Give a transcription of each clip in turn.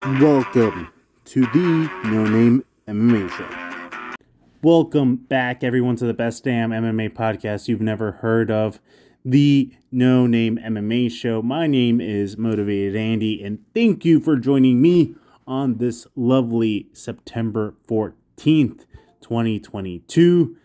Welcome to the No Name MMA Show. Welcome back, everyone, to the best damn MMA podcast you've never heard of, the No Name MMA Show. My name is Motivated Andy, and thank you for joining me on this lovely September 14th, 2022.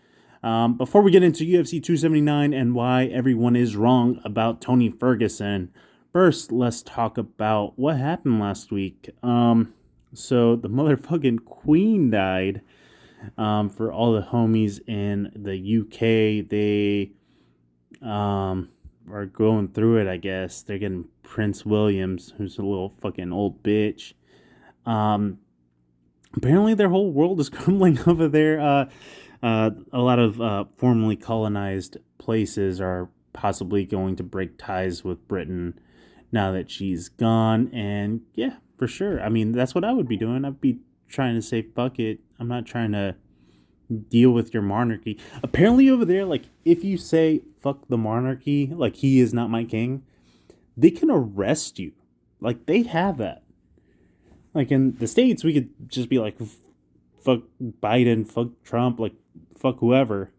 Before we get into UFC 279 and why everyone is wrong about Tony Ferguson, first, let's talk about what happened last week. So the motherfucking Queen died. For all the homies in the UK, they are going through it, I guess. They're getting Prince Williams, who's a little fucking old bitch. Apparently their whole world is crumbling over there. A lot of formerly colonized places are possibly going to break ties with Britain now that she's gone. And yeah, for sure. I mean, that's what I would be doing. I'd be trying to say, fuck it. I'm not trying to deal with your monarchy. Apparently over there, like, if you say, fuck the monarchy, like, he is not my king, they can arrest you. Like, they have that. Like, in the States, we could just be like, fuck Biden, fuck Trump, like, fuck whoever.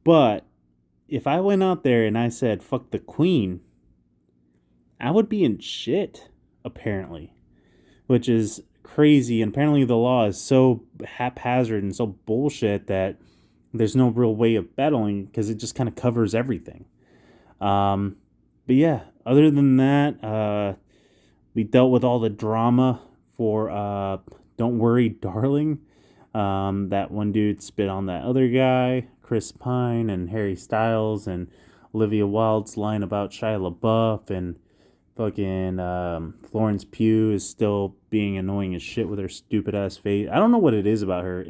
But if I went out there and I said, fuck the Queen, I would be in shit, apparently, which is crazy. And apparently the law is so haphazard and so bullshit that there's no real way of battling because it just kind of covers everything. But yeah, other than that, we dealt with all the drama for Don't Worry, Darling. That one dude spit on that other guy, Chris Pine and Harry Styles, and Olivia Wilde's line about Shia LaBeouf, and fucking Florence Pugh is still being annoying as shit with her stupid ass face. I don't know what it is about her.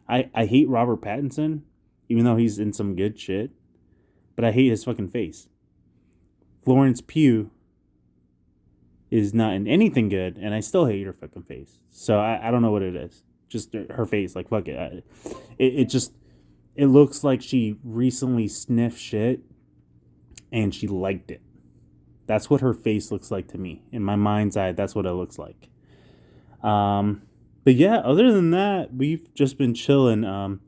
I hate Robert Pattinson, even though he's in some good shit, but I hate his fucking face. Florence Pugh is not in anything good, and I still hate her fucking face. So I don't know what it is. Just her face, like, fuck it. It looks like she recently sniffed shit and she liked it. That's what her face looks like to me. In my mind's eye, that's what it looks like. But yeah, other than that, we've just been chilling.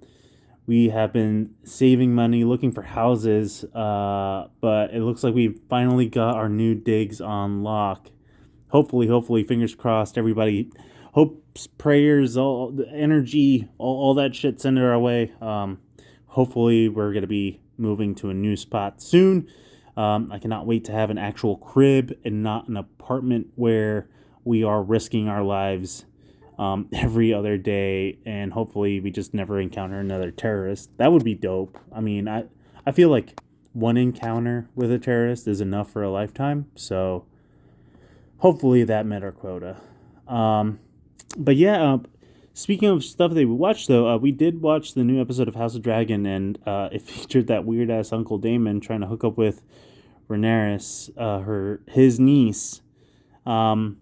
We have been saving money, looking for houses, but it looks like we finally got our new digs on lock. Hopefully, fingers crossed, everybody, hopes, prayers, all the energy, all that shit, send it our way. Hopefully we're going to be moving to a new spot soon. I cannot wait to have an actual crib and not an apartment where we are risking our lives every other day, and hopefully we just never encounter another terrorist. That would be dope. I mean, I feel like one encounter with a terrorist is enough for a lifetime, so hopefully that met our quota. But yeah, speaking of stuff that we watched, though, we did watch the new episode of House of Dragon, and it featured that weird ass Uncle Damon trying to hook up with Rhaenyra, his niece. And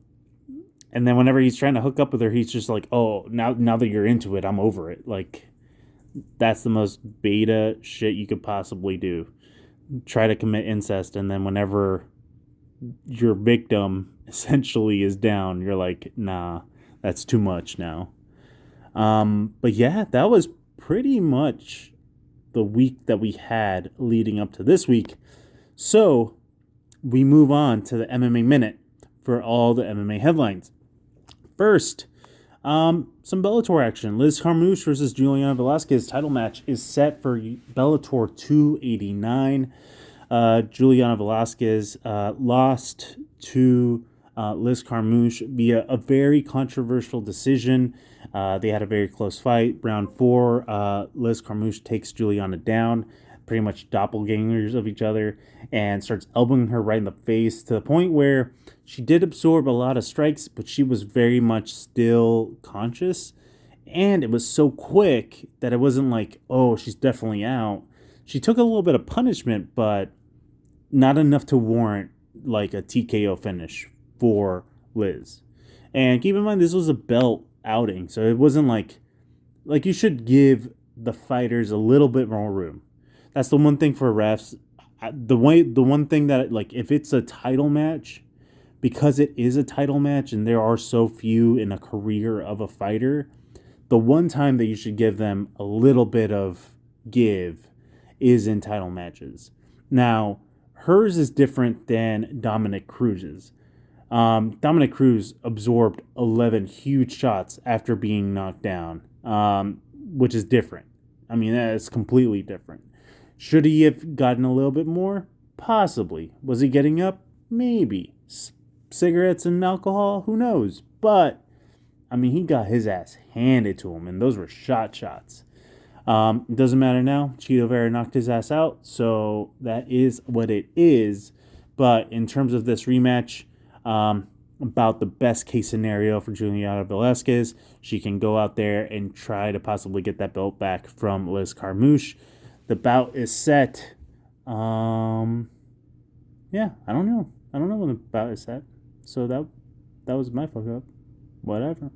then whenever he's trying to hook up with her, he's just like, "Oh, now that you're into it, I'm over it." Like, that's the most beta shit you could possibly do. Try to commit incest, and then whenever your victim essentially is down, you're like, "Nah, that's too much now." But yeah, that was pretty much the week that we had leading up to this week. So we move on to the MMA Minute for all the MMA headlines. First, some Bellator action. Liz Carmouche versus Juliana Velasquez title match is set for Bellator 289. Juliana Velasquez lost to Liz Carmouche via a very controversial decision. They had a very close fight. Round 4, Liz Carmouche takes Juliana down, pretty much doppelgangers of each other, and starts elbowing her right in the face to the point where she did absorb a lot of strikes, but she was very much still conscious. And it was so quick that it wasn't like, oh, she's definitely out. She took a little bit of punishment, but not enough to warrant like a TKO finish for Liz. And keep in mind, this was a belt outing, so it wasn't like you should give the fighters a little bit more room. That's the one thing for refs. The one thing that, like, if it's a title match, because it is a title match and there are so few in a career of a fighter, the one time that you should give them a little bit of give is in title matches. Now, hers is different than Dominic Cruz's. Dominic Cruz absorbed 11 huge shots after being knocked down, which is different. I mean, that's completely different. Should he have gotten a little bit more? Possibly. Was he getting up? Maybe. Cigarettes and alcohol? Who knows? But, I mean, he got his ass handed to him, and those were shots. It doesn't matter now. Cheeto Vera knocked his ass out, so that is what it is. But in terms of this rematch, about the best case scenario for Juliana Velasquez, she can go out there and try to possibly get that belt back from Liz Carmouche. The bout is set. Yeah, I don't know. I don't know when the bout is set. So that was my fuck up. Whatever.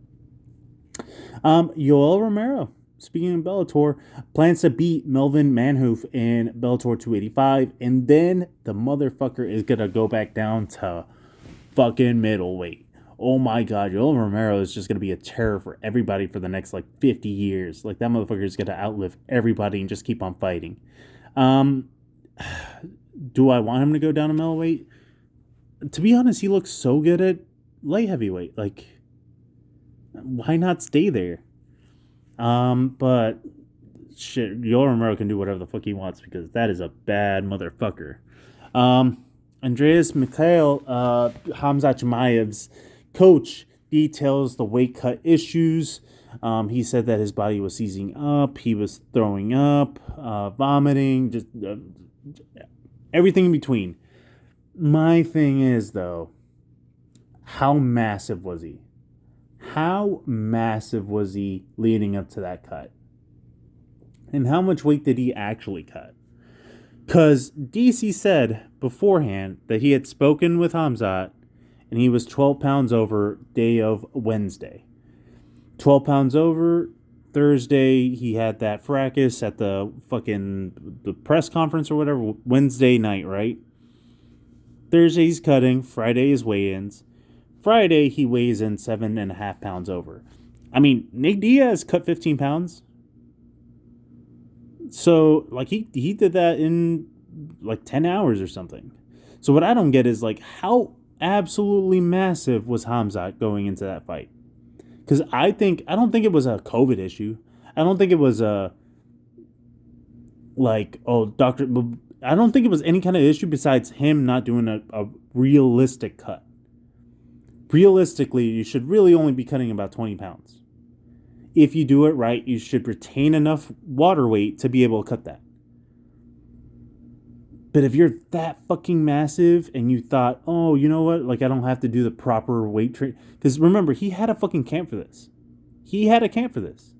Yoel Romero, speaking of Bellator, plans to beat Melvin Manhoef in Bellator 285, and then the motherfucker is gonna go back down to fucking middleweight. Oh my god, Yoel Romero is just gonna be a terror for everybody for the next 50 years. Like, that motherfucker is gonna outlive everybody and just keep on fighting. Do I want him to go down to middleweight? To be honest, he looks so good at light heavyweight. Like, why not stay there? But shit, Yoel Romero can do whatever the fuck he wants because that is a bad motherfucker. Andreas Mikhail, Khamzat Chimaev's coach, details the weight cut issues. He said that his body was seizing up, he was throwing up, vomiting, just everything in between. My thing is, though, how massive was he? How massive was he leading up to that cut? And how much weight did he actually cut? Because DC said beforehand that he had spoken with Khamzat and he was 12 pounds over day of Wednesday. 12 pounds over Thursday, he had that fracas at the press conference or whatever, Wednesday night, right? Thursday he's cutting, Friday is weigh-ins. Friday he weighs in 7.5 pounds over. I mean, Nate Diaz cut 15 pounds. So, he did that in 10 hours or something. So what I don't get is how absolutely massive was Khamzat going into that fight? Because I don't think it was a COVID issue. I don't think it was I don't think it was any kind of issue besides him not doing a realistic cut. Realistically, you should really only be cutting about 20 pounds. If you do it right, you should retain enough water weight to be able to cut that. But if you're that fucking massive and you thought, oh, you know what? I don't have to do the proper weight training. Because remember, he had a fucking camp for this. He had a camp for this.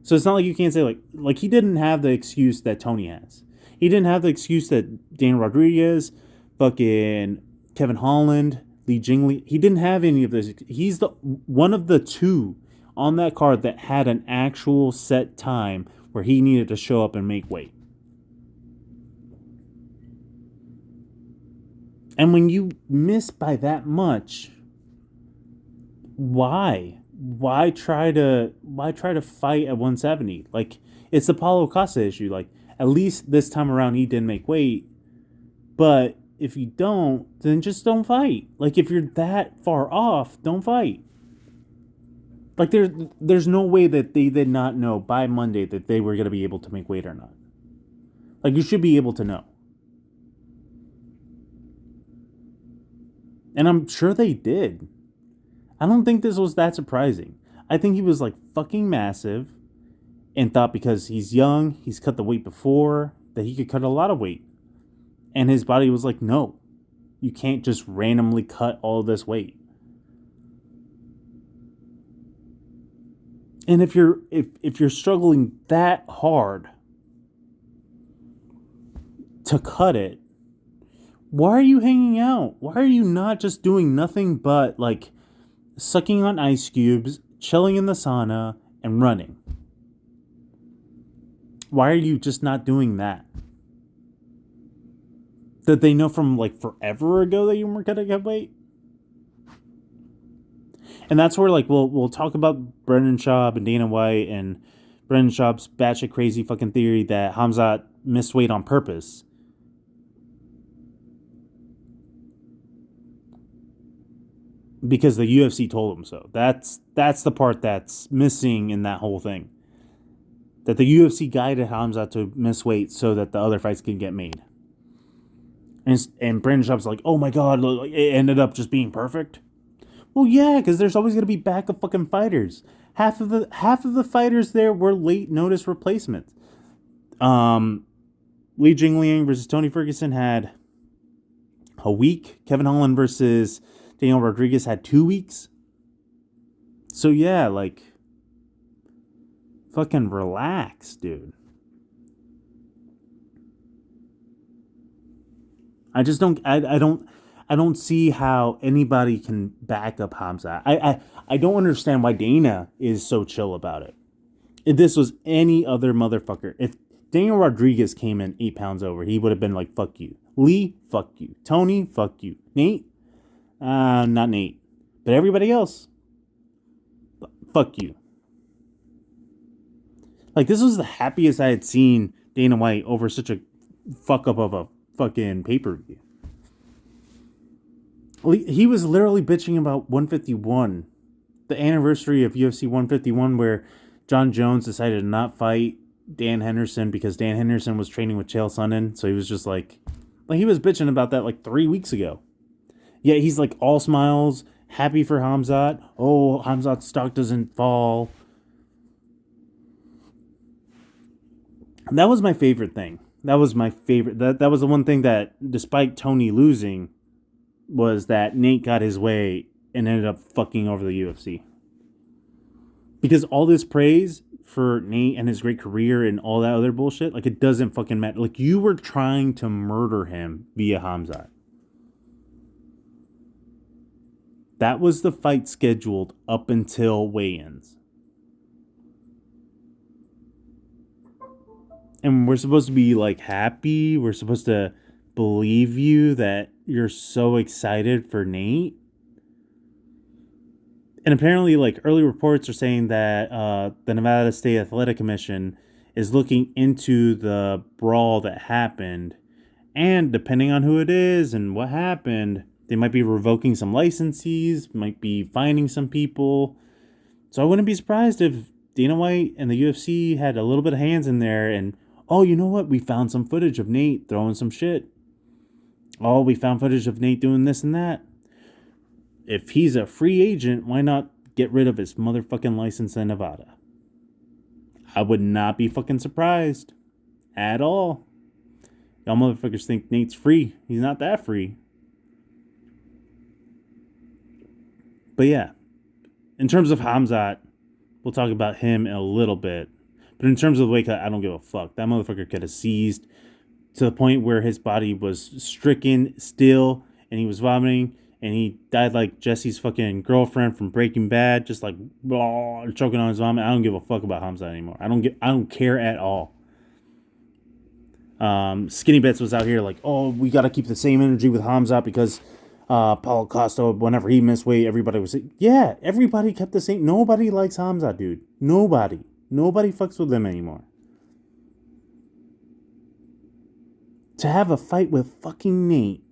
So it's not like you can't say, he didn't have the excuse that Tony has. He didn't have the excuse that Dan Rodriguez, fucking Kevin Holland, Li Jingliang. He didn't have any of this. He's the one of the two on that card that had an actual set time where he needed to show up and make weight. And when you miss by that much, why? Why try to fight at 170? It's the Paulo Costa issue. At least this time around he didn't make weight. But if you don't, then just don't fight. If you're that far off, don't fight. There's no way that they did not know by Monday that they were going to be able to make weight or not. You should be able to know. And I'm sure they did. I don't think this was that surprising. I think he was fucking massive and thought because he's young, he's cut the weight before, that he could cut a lot of weight. And his body was like, no, you can't just randomly cut all this weight. And if you're struggling that hard to cut it, why are you hanging out? Why are you not just doing nothing but sucking on ice cubes, chilling in the sauna, and running? Why are you just not doing that? Did they know from forever ago that you weren't gonna get weight? And that's where, like, we'll talk about Brendan Schaub and Dana White and Brendan Schaub's batshit crazy fucking theory that Khamzat missed weight on purpose. Because the UFC told him so. That's the part that's missing in that whole thing. That the UFC guided Khamzat to miss weight so that the other fights can get made. And Brendan Schaub's like, oh my god, it ended up just being perfect. Well, yeah, because there's always going to be backup fucking fighters. Half of the fighters there were late notice replacements. Li Jingliang versus Tony Ferguson had a week. Kevin Holland versus Daniel Rodriguez had 2 weeks. So yeah, like, fucking relax, dude. I just don't. I don't see how anybody can back up Khamzat. I don't understand why Dana is so chill about it. If this was any other motherfucker, if Daniel Rodriguez came in 8 pounds over, he would have been like, fuck you. Lee, fuck you. Tony, fuck you. Nate, not Nate. But everybody else, fuck you. Like, this was the happiest I had seen Dana White over such a fuck up of a fucking pay-per-view. He was literally bitching about 151, the anniversary of UFC 151, where John Jones decided to not fight Dan Henderson because Dan Henderson was training with Chael Sonnen. So he was just like he was bitching about that like 3 weeks ago. Yeah, he's like all smiles, happy for Khamzat. Oh, Khamzat's stock doesn't fall. And that was my favorite thing. That was my favorite. That was the one thing that, despite Tony losing, was that Nate got his way and ended up fucking over the UFC. Because all this praise for Nate and his great career and all that other bullshit, like, it doesn't fucking matter. Like, you were trying to murder him via Khamzat. That was the fight scheduled up until weigh-ins. And we're supposed to be, like, happy. We're supposed to believe you that you're so excited for Nate. And apparently, like, early reports are saying that the Nevada State Athletic Commission is looking into the brawl that happened. And depending on who it is and what happened, they might be revoking some licensees, might be fining some people. So I wouldn't be surprised if Dana White and the UFC had a little bit of hands in there and, oh, you know what? We found some footage of Nate throwing some shit. Oh, we found footage of Nate doing this and that. If he's a free agent, why not get rid of his motherfucking license in Nevada? I would not be fucking surprised. At all. Y'all motherfuckers think Nate's free. He's not that free. But yeah. In terms of Khamzat, we'll talk about him in a little bit. But in terms of the weight cut, I don't give a fuck. That motherfucker could have seized to the point where his body was stricken still and he was vomiting and he died like Jesse's fucking girlfriend from Breaking Bad, just like blah, choking on his vomit. I don't give a fuck about Khamzat anymore. I don't care at all. Skinny Bits was out here like, oh, we got to keep the same energy with Khamzat because Paulo Costa, whenever he missed weight, everybody was, yeah, everybody kept the same. Nobody likes Khamzat, dude. Nobody fucks with them anymore. To have a fight with fucking Nate,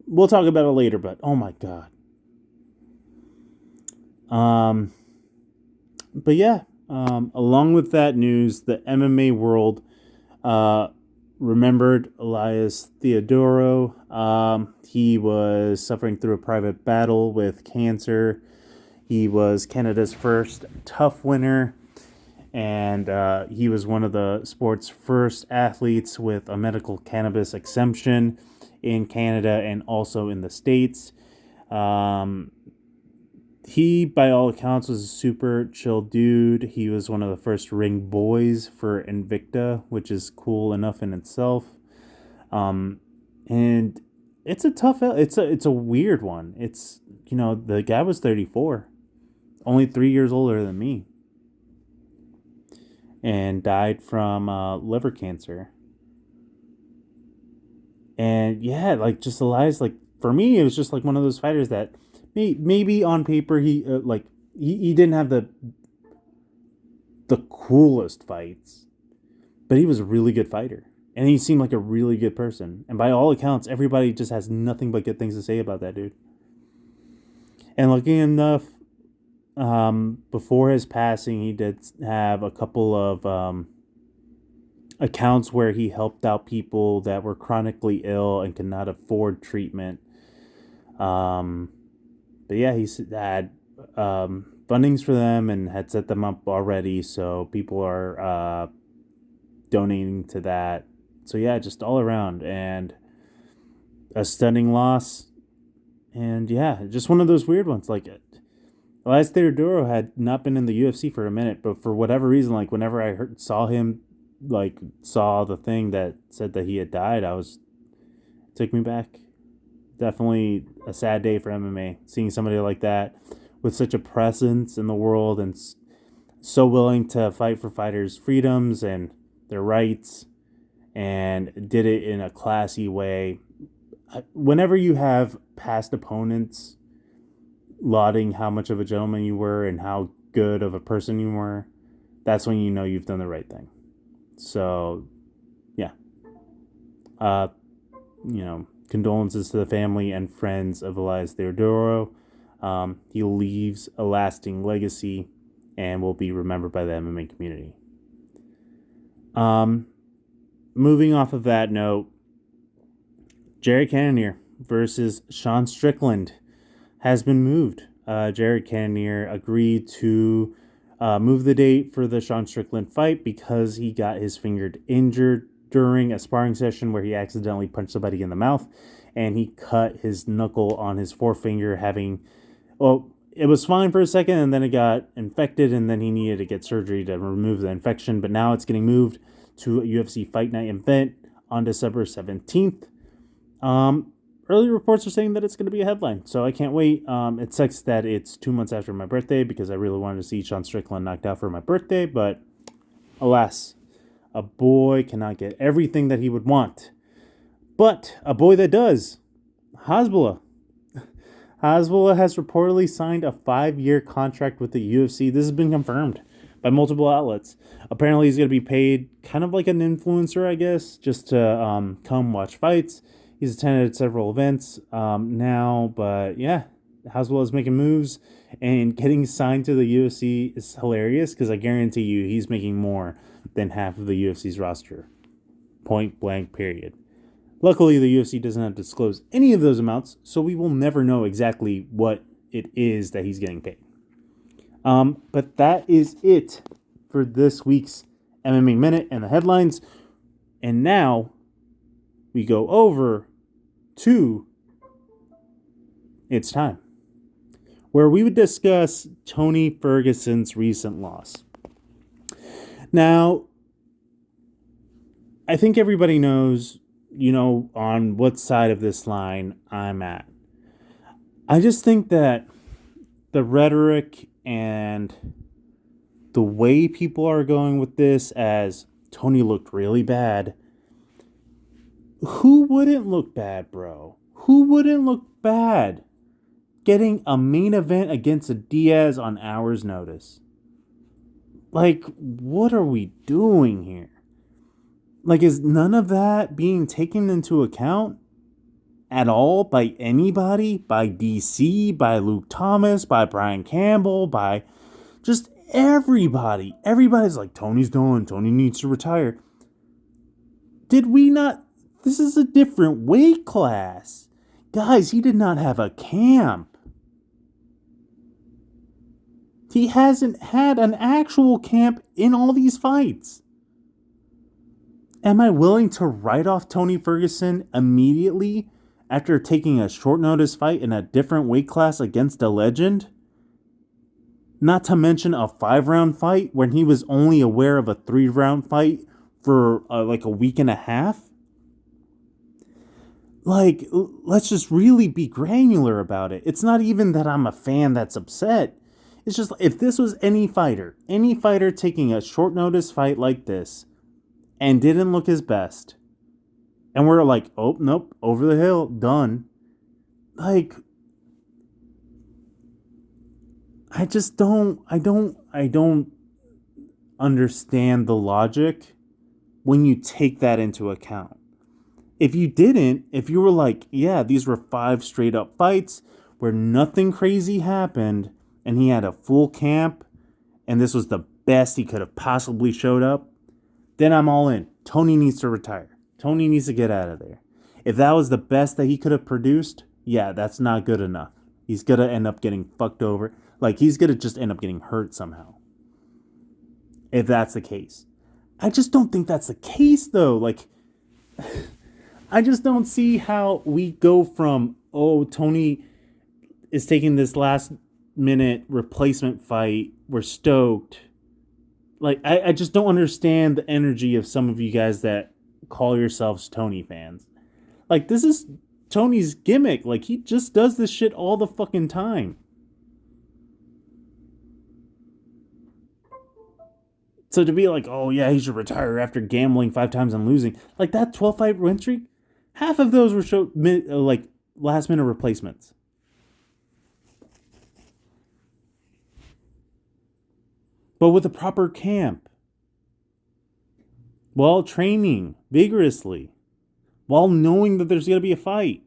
we'll talk about it later, but oh my god. But yeah, along with that news, the MMA world remembered Elias Theodorou. He was suffering through a private battle with cancer. He was Canada's first tough winner. And he was one of the sport's first athletes with a medical cannabis exemption in Canada and also in the States. He, by all accounts, was a super chill dude. He was one of the first ring boys for Invicta, which is cool enough in itself. And it's a tough, it's a weird one. It's, you know, the guy was 34, only 3 years older than me, and died from liver cancer. And yeah, like, just Elias, like, for me, it was just like one of those fighters that maybe on paper he didn't have the coolest fights, but he was a really good fighter. And he seemed like a really good person. And by all accounts, everybody just has nothing but good things to say about that dude. And lucky enough, before his passing, he did have a couple of accounts where he helped out people that were chronically ill and could not afford treatment. But yeah, he had fundings for them and had set them up already, so people are donating to that. So yeah, just all around, and a stunning loss. And yeah, just one of those weird ones. Like, Elias Theodorou had not been in the UFC for a minute, but for whatever reason, like whenever I saw the thing that said that he had died, it took me back. Definitely a sad day for MMA, seeing somebody like that with such a presence in the world and so willing to fight for fighters' freedoms and their rights, and did it in a classy way. Whenever you have past opponents lauding how much of a gentleman you were and how good of a person you were, that's when you know you've done the right thing. So, yeah. Condolences to the family and friends of Elias Theodorou. He leaves a lasting legacy and will be remembered by the MMA community. Moving off of that note, Jared Cannonier versus Sean Strickland has been moved. Jared Cannonier agreed to move the date for the Sean Strickland fight because he got his finger injured during a sparring session where he accidentally punched somebody in the mouth, and he cut his knuckle on his forefinger, it was fine for a second, and then it got infected, and then he needed to get surgery to remove the infection, but now it's getting moved to a UFC Fight Night event on December 17th. Early reports are saying that it's going to be a headline, so I can't wait. It sucks that it's 2 months after my birthday because I really wanted to see Sean Strickland knocked out for my birthday, but alas, a boy cannot get everything that he would want. But a boy that does, Hasbulla. Hasbulla has reportedly signed a 5-year contract with the UFC. This has been confirmed by multiple outlets. Apparently, he's going to be paid kind of like an influencer, I guess, just to come watch fights. He's attended several events now, but yeah, Hasbulla is making moves, and getting signed to the UFC is hilarious because I guarantee you he's making more than half of the UFC's roster. Point blank, period. Luckily, the UFC doesn't have to disclose any of those amounts, so we will never know exactly what it is that he's getting paid. But that is it for this week's MMA Minute and the headlines. And now we go over to It's Time, where we would discuss Tony Ferguson's recent loss. Now, I think everybody knows, on what side of this line I'm at. I just think that the rhetoric and the way people are going with this as Tony looked really bad. Who wouldn't look bad, bro? Who wouldn't look bad getting a main event against a Diaz on hours' notice? Like, what are we doing here? Like, is none of that being taken into account at all by anybody? By DC, by Luke Thomas, by Brian Campbell, by just everybody. Everybody's like, Tony's done. Tony needs to retire. Did we not? This is a different weight class. Guys, he did not have a camp. He hasn't had an actual camp in all these fights. Am I willing to write off Tony Ferguson immediately after taking a short notice fight in a different weight class against a legend? Not to mention a 5-round fight when he was only aware of a 3-round fight for like a week and a half? Like, let's just really be granular about it. It's not even that I'm a fan that's upset. It's just, if this was any fighter taking a short notice fight like this and didn't look his best, and we're like, oh, nope, over the hill, done. Like, I don't understand the logic when you take that into account. If you were like, yeah, these were 5 straight up fights where nothing crazy happened and he had a full camp and this was the best he could have possibly showed up, then I'm all in. Tony needs to retire. Tony needs to get out of there. If that was the best that he could have produced, yeah, that's not good enough. He's going to end up getting fucked over. Like, he's going to just end up getting hurt somehow. If that's the case. I just don't think that's the case, though. Like, I just don't see how we go from, oh, Tony is taking this last minute replacement fight. We're stoked. Like, I just don't understand the energy of some of you guys that call yourselves Tony fans. Like, this is Tony's gimmick. Like, he just does this shit all the fucking time. So to be like, oh yeah, he should retire after gambling 5 times and losing. Like, that 12-fight win streak, half of those were like last minute replacements. But with a proper camp, while training vigorously, while knowing that there's going to be a fight.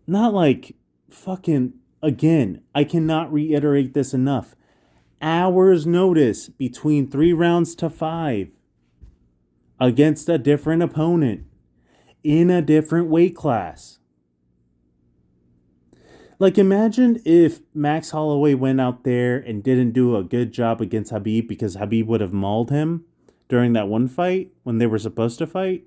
Not like fucking, again, I cannot reiterate this enough. Hours notice between 3 rounds to 5 against a different opponent in a different weight class. Like, imagine if Max Holloway went out there and didn't do a good job against Khabib because Khabib would have mauled him during that one fight when they were supposed to fight.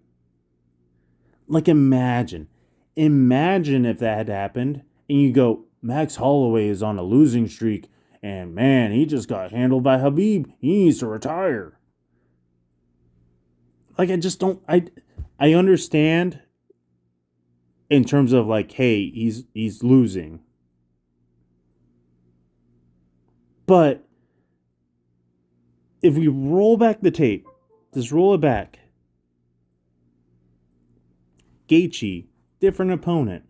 Like, imagine if that had happened and you go, Max Holloway is on a losing streak and man, he just got handled by Khabib. He needs to retire. Like, I understand in terms of like, hey, he's losing. But if we roll back the tape, just roll it back. Gaethje, different opponent.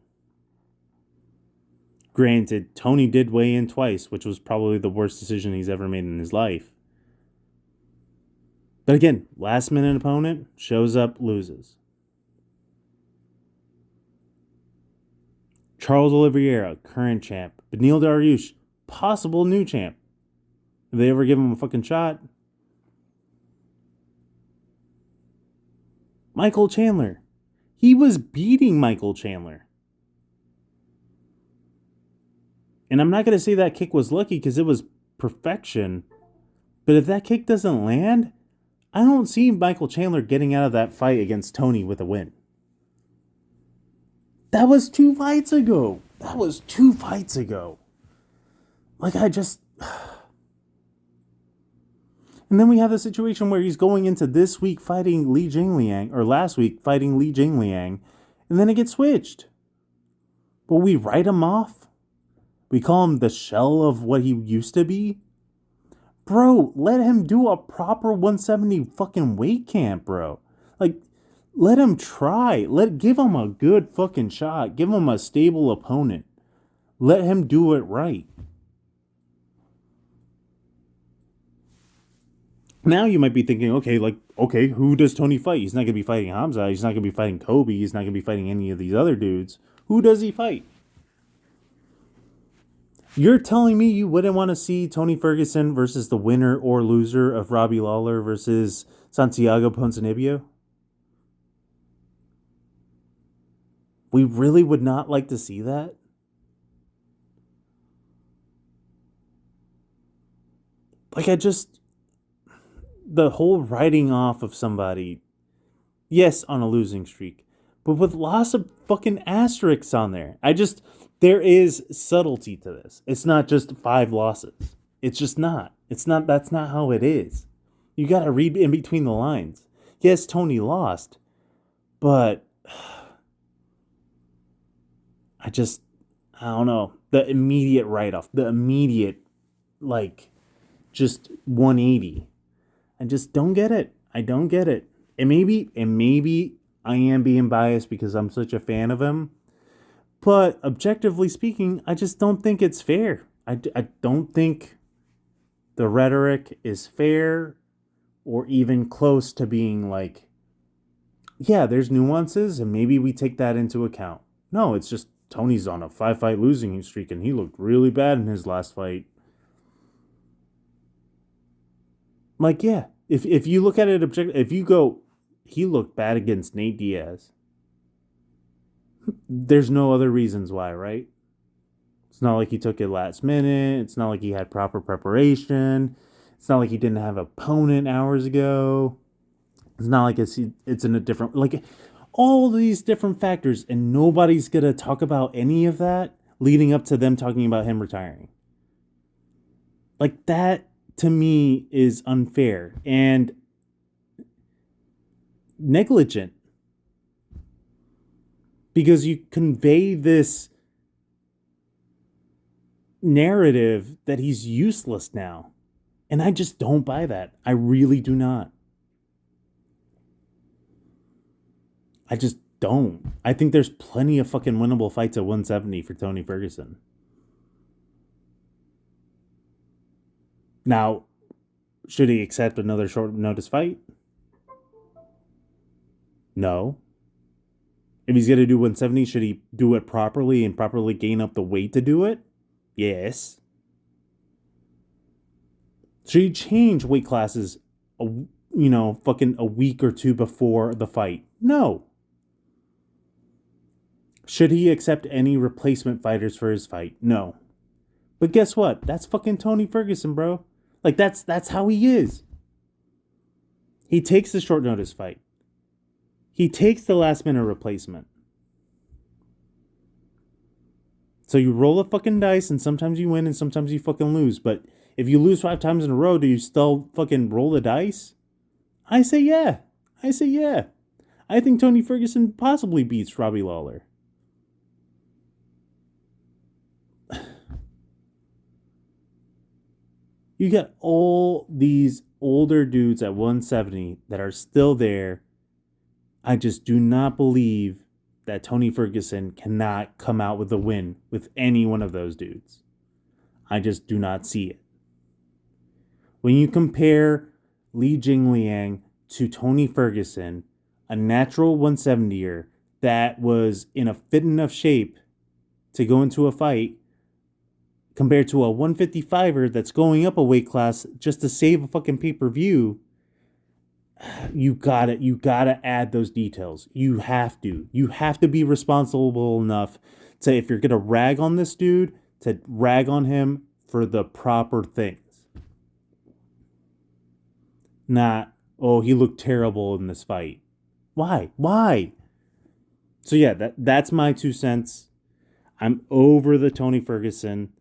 Granted, Tony did weigh in twice, which was probably the worst decision he's ever made in his life. But again, last minute opponent, shows up, loses. Charles Oliveira, current champ. Beneil Dariush, possible new champ. If they ever give him a fucking shot. Michael Chandler. He was beating Michael Chandler. And I'm not going to say that kick was lucky because it was perfection. But if that kick doesn't land, I don't see Michael Chandler getting out of that fight against Tony with a win. That was 2 fights ago. Like, And then we have the situation where he's going into this week fighting Li Jingliang, or last week fighting Li Jingliang, and then it gets switched. But we write him off? We call him the shell of what he used to be? Bro, let him do a proper 170 fucking weight camp, bro. Like, let him try. Give him a good fucking shot. Give him a stable opponent. Let him do it right. Now you might be thinking, okay, who does Tony fight? He's not going to be fighting Khamzat. He's not going to be fighting Colby. He's not going to be fighting any of these other dudes. Who does he fight? You're telling me you wouldn't want to see Tony Ferguson versus the winner or loser of Robbie Lawler versus Santiago Ponzinibbio? We really would not like to see that? Like, the whole writing off of somebody, yes, on a losing streak, but with lots of fucking asterisks on there. There is subtlety to this. It's not just 5 losses. It's just not. That's not how it is. You got to read in between the lines. Yes, Tony lost, but I don't know. The immediate write-off, the immediate, just 180. I just don't get it. I don't get it. And maybe I am being biased because I'm such a fan of him. But objectively speaking, I just don't think it's fair. I don't think the rhetoric is fair or even close to being like, yeah, there's nuances and maybe we take that into account. No, it's just Tony's on a 5-fight losing streak and he looked really bad in his last fight. Like, yeah, if you look at it objectively, if you go, he looked bad against Nate Diaz. There's no other reasons why, right? It's not like he took it last minute. It's not like he had proper preparation. It's not like he didn't have an opponent hours ago. It's not like it's in a different, like, all these different factors, and nobody's gonna talk about any of that leading up to them talking about him retiring. Like, that to me is unfair and negligent, because you convey this narrative that he's useless now. And I just don't buy that. I really do not. I just don't. I think there's plenty of fucking winnable fights at 170 for Tony Ferguson. Now, should he accept another short notice fight? No. If he's going to do 170, should he do it properly and properly gain up the weight to do it? Yes. Should he change weight classes, fucking a week or two before the fight? No. Should he accept any replacement fighters for his fight? No. But guess what? That's fucking Tony Ferguson, bro. Like, that's how he is. He takes the short notice fight. He takes the last minute replacement. So you roll a fucking dice, and sometimes you win and sometimes you fucking lose. But if you lose 5 times in a row, do you still fucking roll the dice? I say yeah. I think Tony Ferguson possibly beats Robbie Lawler. You got all these older dudes at 170 that are still there. I just do not believe that Tony Ferguson cannot come out with a win with any one of those dudes. I just do not see it. When you compare Li Jingliang to Tony Ferguson, a natural 170er that was in a fit enough shape to go into a fight, compared to a 155er that's going up a weight class just to save a fucking pay-per-view, you gotta add those details. You have to be responsible enough to, if you're gonna rag on this dude, to rag on him for the proper things. Not, oh, he looked terrible in this fight. Why? So yeah, that's my 2 cents. I'm over the Tony Ferguson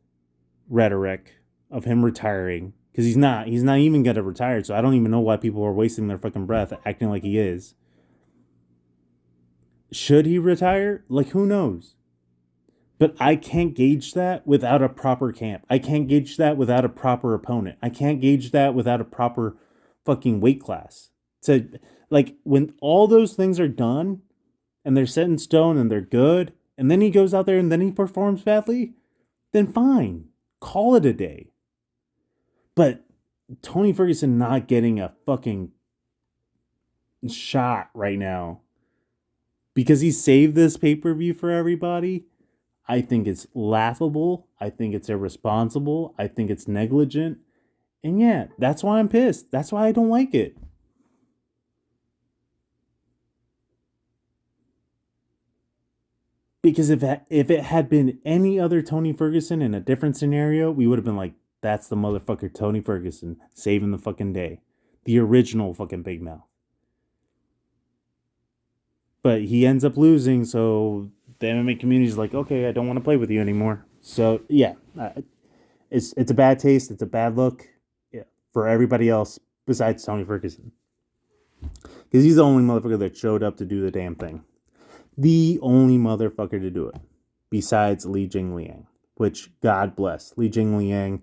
rhetoric of him retiring, because he's not even gonna retire. So I don't even know why people are wasting their fucking breath acting like he is. Should he retire? Like, who knows? But I can't gauge that without a proper camp. I can't gauge that without a proper opponent. I can't gauge that without a proper fucking weight class. So, like, when all those things are done and they're set in stone and they're good, and then he goes out there and then he performs badly, then fine. Call it a day. But Tony Ferguson not getting a fucking shot right now because he saved this pay-per-view for everybody, I think it's laughable. I think it's irresponsible. I think it's negligent. And yeah, that's why I'm pissed. That's why I don't like it. Because if it had been any other Tony Ferguson in a different scenario, we would have been like, that's the motherfucker Tony Ferguson saving the fucking day. The original fucking Big Mouth. But he ends up losing, so the MMA community is like, okay, I don't want to play with you anymore. So yeah, it's a bad taste. It's a bad look for everybody else besides Tony Ferguson. Because he's the only motherfucker that showed up to do the damn thing. The only motherfucker to do it, besides Li Jingliang, which, God bless. Li Jingliang,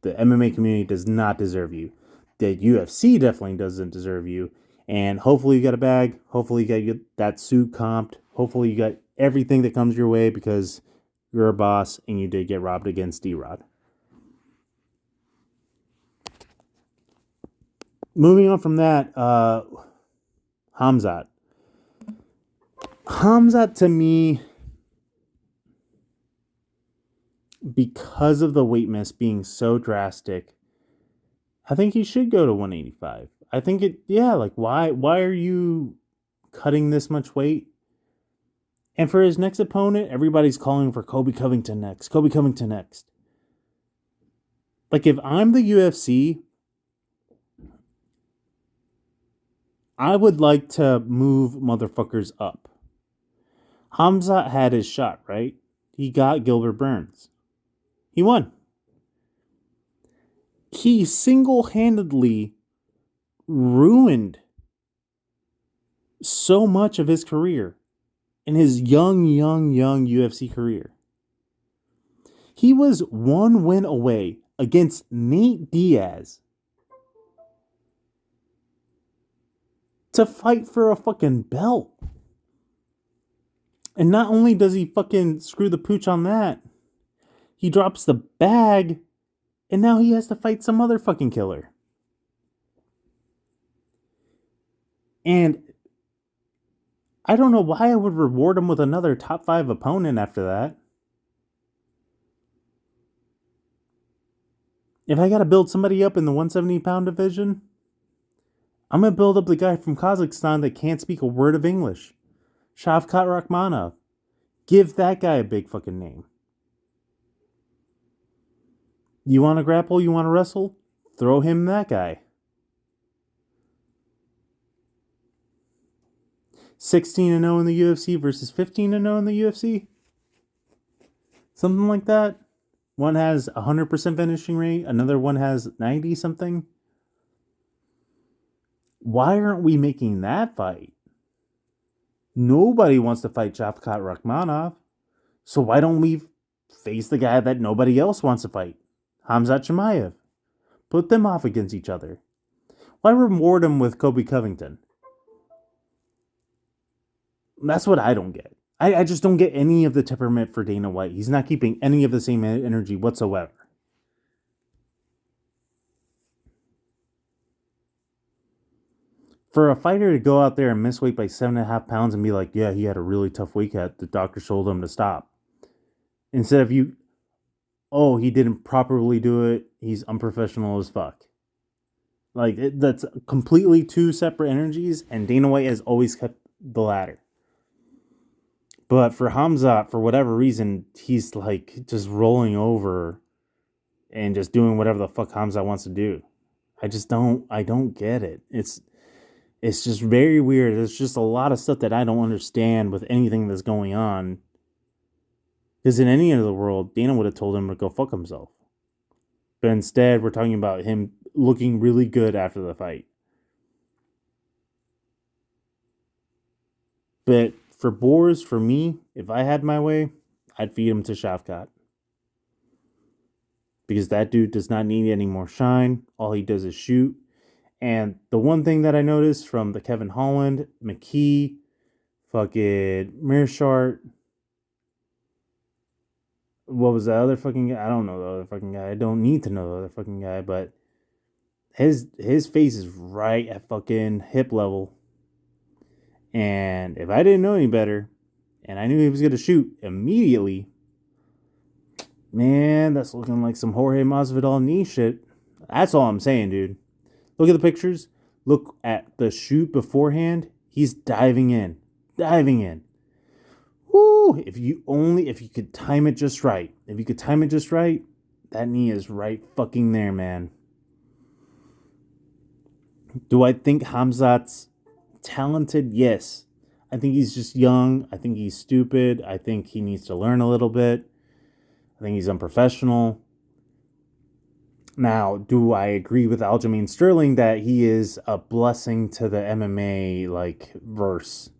the MMA community does not deserve you. The UFC definitely doesn't deserve you. And hopefully you got a bag. Hopefully you got that suit comped. Hopefully you got everything that comes your way because you're a boss and you did get robbed against D-Rod. moving on from that, Khamzat. Khamzat to me, because of the weight miss being so drastic, I think he should go to 185. I think why are you cutting this much weight? And for his next opponent, everybody's calling for Colby Covington next. Colby Covington next. Like, if I'm the UFC, I would like to move motherfuckers up. Khamzat had his shot, right? He got Gilbert Burns. He won. He single-handedly ruined so much of his career in his young UFC career. He was one win away against Nate Diaz to fight for a fucking belt. And not only does he fucking screw the pooch on that, he drops the bag, and now he has to fight some other fucking killer. And I don't know why I would reward him with another top 5 opponent after that. If I gotta build somebody up in the 170-pound division, I'm gonna build up the guy from Kazakhstan that can't speak a word of English. Shavkat Rakhmonov. Give that guy a big fucking name. You want to grapple? You want to wrestle? Throw him that guy. 16-0 in the UFC versus 15-0 in the UFC? Something like that. One has 100% finishing rate. Another one has 90-something. Why aren't we making that fight? Nobody wants to fight Shavkat Rakhmonov. So why don't we face the guy that nobody else wants to fight? Khamzat Chimaev. Put them off against each other. Why reward him with Colby Covington? That's what I don't get. I just don't get any of the temperament for Dana White. He's not keeping any of the same energy whatsoever. For a fighter to go out there and miss weight by 7.5 pounds and be like, yeah, he had a really tough weight cut, the doctor told him to stop. Instead of you, oh, he didn't properly do it, he's unprofessional as fuck. Like, that's completely two separate energies, and Dana White has always kept the latter. But for Khamzat, for whatever reason, he's like just rolling over and just doing whatever the fuck Khamzat wants to do. I don't get it. It's just very weird. There's just a lot of stuff that I don't understand with anything that's going on. Because in any other world, Dana would have told him to go fuck himself. But instead, we're talking about him looking really good after the fight. But for Boers, for me, if I had my way, I'd feed him to Shavkat. Because that dude does not need any more shine. All he does is shoot. And the one thing that I noticed from the Kevin Holland, McKee, fucking Mearshart, what was the other fucking guy? I don't know the other fucking guy. I don't need to know the other fucking guy, but his face is right at fucking hip level. And if I didn't know any better, and I knew he was going to shoot immediately, man, that's looking like some Jorge Masvidal knee shit. That's all I'm saying, dude. Look at the pictures. Look at the shoot beforehand. He's diving in. Diving in. Woo! If you could time it just right. If you could time it just right, that knee is right fucking there, man. Do I think Khamzat's talented? Yes. I think he's just young. I think he's stupid. I think he needs to learn a little bit. I think he's unprofessional. Now, do I agree with Aljamain Sterling that he is a blessing to the MMA, verse?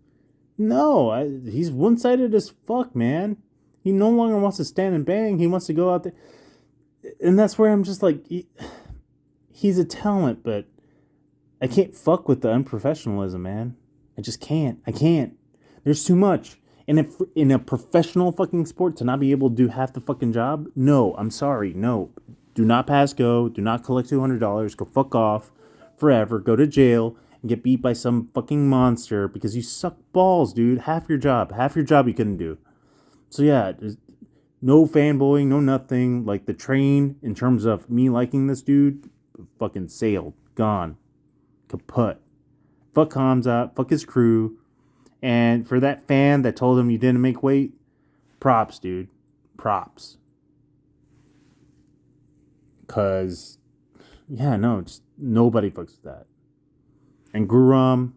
No, he's one-sided as fuck, man. He no longer wants to stand and bang. He wants to go out there. And that's where I'm just like, he's a talent, but I can't fuck with the unprofessionalism, man. I just can't. I can't. There's too much. And if in a professional fucking sport to not be able to do half the fucking job, no, I'm sorry, no. Do not pass go. Do not collect $200. Go fuck off. forever, go to jail, and get beat by some fucking monster because you suck balls, dude. Half your job you couldn't do. So yeah, no fanboying, no nothing. Like, the train, in terms of me liking this dude, fucking sailed, gone, kaput. Fuck Khamzat, fuck his crew. And for that fan that told him you didn't make weight, props, dude. Props. Because, yeah, no, just nobody fucks with that. And Guram,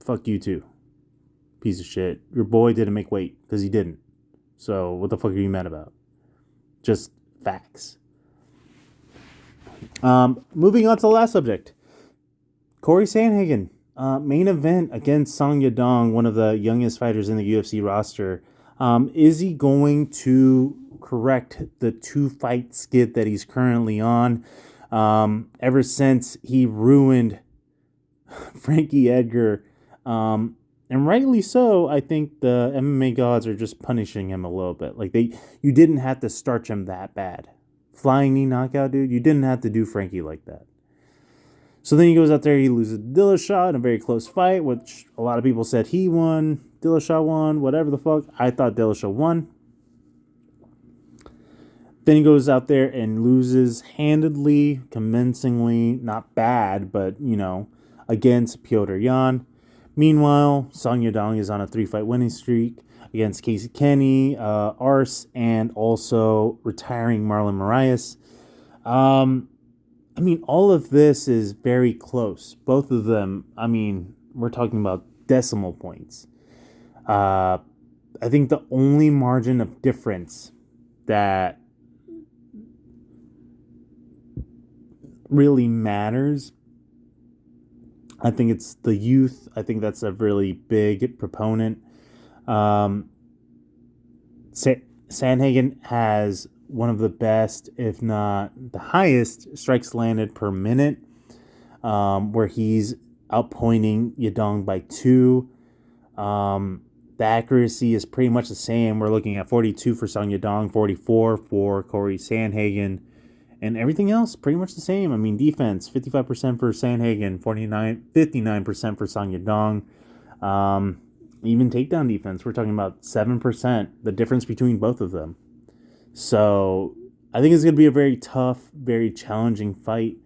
fuck you too. Piece of shit. Your boy didn't make weight because he didn't. So what the fuck are you mad about? Just facts. Moving on to the last subject. Corey Sandhagen, main event against Song Yadong, one of the youngest fighters in the UFC roster. Is he going to correct the 2-fight skid that he's currently on? Ever since he ruined Frankie Edgar, and rightly so. I think the MMA gods are just punishing him a little bit. Like, you didn't have to starch him that bad. Flying knee knockout, dude. You didn't have to do Frankie like that. So then he goes out there, he loses Dillashaw in a very close fight, which a lot of people said he won, Dillashaw won, whatever the fuck. I thought Dillashaw won. Then he goes out there and loses handedly, convincingly, not bad, but, against Petr Yan. Meanwhile, Song Yadong is on a 3-fight winning streak against Casey Kenny, Arce, and also retiring Marlon Moraes. All of this is very close. Both of them, we're talking about decimal points. I think the only margin of difference that really matters, I think it's the youth. I think that's a really big proponent. Sandhagen has one of the best, if not the highest, strikes landed per minute, where he's outpointing Yadong by 2. The accuracy is pretty much the same. We're looking at 42 for Song Yadong, 44 for Corey Sandhagen, and everything else pretty much the same. Defense, 55% for Sandhagen, 59% for Song Yadong. Even takedown defense, we're talking about 7%, the difference between both of them. So I think it's going to be a very tough, very challenging fight.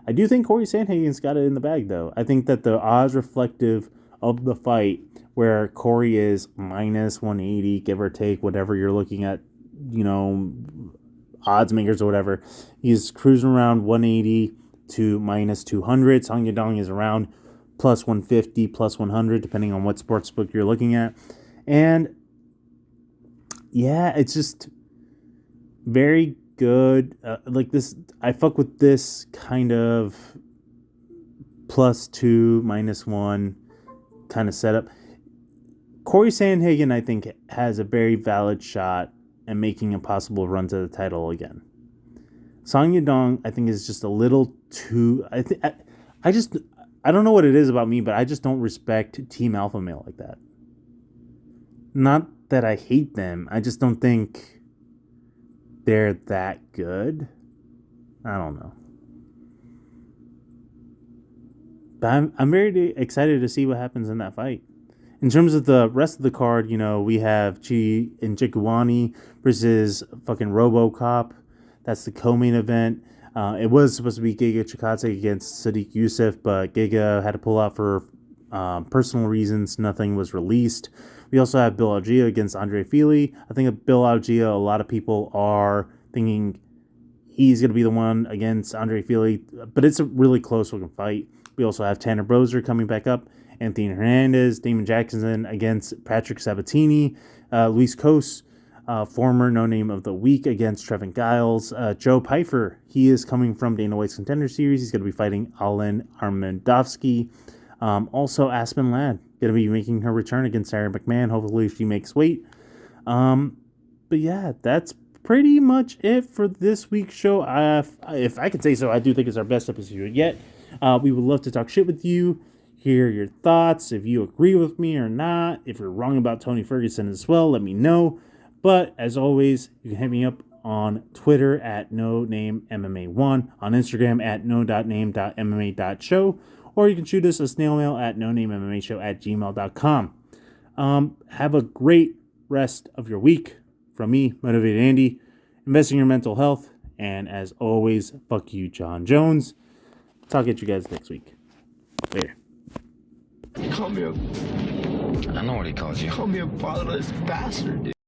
I do think Corey Sandhagen's got it in the bag, though. I think that the odds reflective of the fight, where Corey is minus 180, give or take, whatever you're looking at, odds makers or whatever, he's cruising around 180 to minus 200. Song Yadong is around plus 150, plus 100, depending on what sportsbook you're looking at. And yeah, it's just very good. Like this, I fuck with this kind of +2, -1 kind of setup. Corey Sandhagen, I think, has a very valid shot at making a possible run to the title again. Song Yadong, I think, is just a little too. I don't know what it is about me, but I just don't respect Team Alpha Male like that. Not that I hate them, I just don't think they're that good. I don't know. But I'm very excited to see what happens in that fight. In terms of the rest of the card, we have Chi Njokuani versus fucking RoboCop. That's the co-main event. It was supposed to be Giga Chikadze against Sadiq Youssef, but Giga had to pull out for personal reasons. Nothing was released. We also have Bill Algea against Andre Fili. I think Bill Algea, a lot of people are thinking he's going to be the one against Andre Fili, but it's a really close looking fight. We also have Tanner Broser coming back up, Anthony Hernandez, Damon Jackson against Patrick Sabatini, Luis Cos, former No Name of the Week, against Trevin Giles, Joe Pyfer. He is coming from Dana White's Contender Series. He's going to be fighting Alen Armendovsky. Also, Aspen Ladd going to be making her return against Sarah McMahon. Hopefully she makes weight. But yeah, that's pretty much it for this week's show. If I could say so, I do think it's our best episode yet. We would love to talk shit with you, hear your thoughts, if you agree with me or not. If you're wrong about Tony Ferguson as well, let me know. But as always, you can hit me up on Twitter at NoNameMMA1, on Instagram at no.name.mma.show, or you can shoot us a snail mail at nonamemmashow@gmail.com. Have a great rest of your week. From me, Motivated Andy, invest in your mental health, and as always, fuck you, John Jones. Talk at you guys next week. Later. Call me I know what he calls you. Call me a fatherless bastard, dude.